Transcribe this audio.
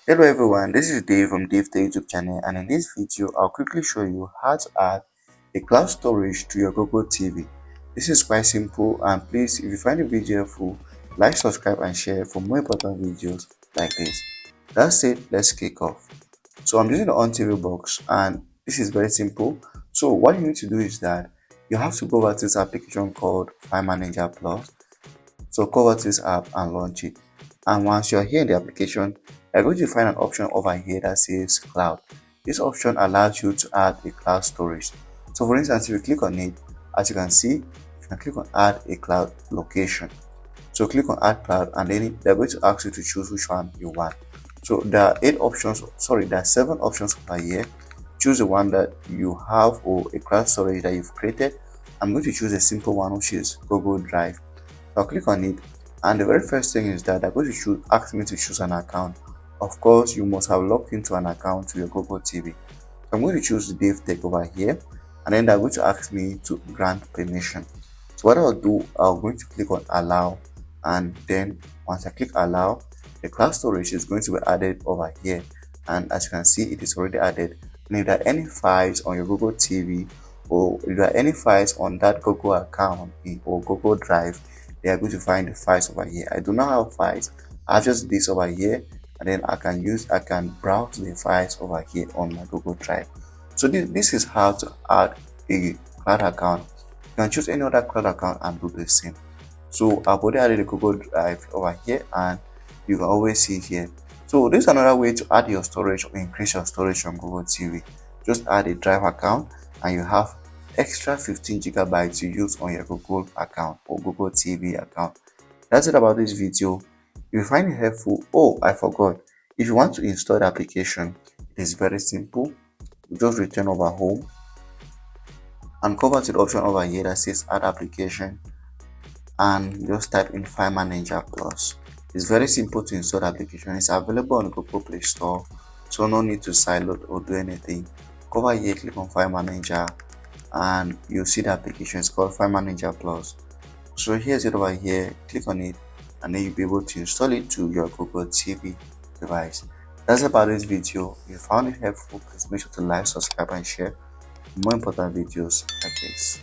Hello everyone, this is Dave from DaveTech YouTube channel, and in this video I'll quickly show you how to add a cloud storage to your Google TV. This is quite simple, and please, if you find the video helpful, like, subscribe and share for more important videos like this. That's it, let's kick off. So I'm using the ONN TV Box, and this is very simple. So what you need to do is that you have to go over to this application called File Manager Plus. So cover this app and launch it. And once you're here in the application, you're going to find an option over here that says cloud. This option allows you to add a cloud storage. So for instance, if you click on it, as you can see, you can click on add a cloud location. So click on add cloud, and then they're going to ask you to choose which one you want. So there are there are 7 options over here. Choose the one that you have or a cloud storage that you've created. I'm going to choose a simple one, which is Google Drive. I'll click on it, and the very first thing is that they're going to ask me to choose an account. Of course, you must have logged into an account to your Google TV. So I'm going to choose the DaveTech over here, and then they're going to ask me to grant permission. So what I'll do, I'm going to click on allow, and then once I click allow, the cloud storage is going to be added over here. And as you can see, it is already added. And if there are any files on your Google TV, or if there are any files on that Google account or Google Drive, they are going to find the files over here. I do not have files. I have just this over here, and then I can browse the files over here on my Google Drive. So this is how to add a cloud account. You can choose any other cloud account and do the same. So I've already added the Google Drive over here, and you can always see here. So this is another way to add your storage or increase your storage on Google TV. Just add a Drive account, and you have extra 15 gigabytes to use on your Google account or Google TV account. That's it about this video. If you find it helpful, I forgot, if you want to install the application, it is very simple. You just return over home and cover to the option over here that says add application, and just type in File Manager Plus. It's very simple to install the application. It's available on the Google Play Store, so no need to sideload or do anything. Cover here, click on File Manager, and you'll see the application is called File Manager Plus. So here's it over here, click on it, and then you'll be able to install it to your Google TV device. That's about this video. If you found it helpful, please make sure to like, subscribe and share for more important videos like this.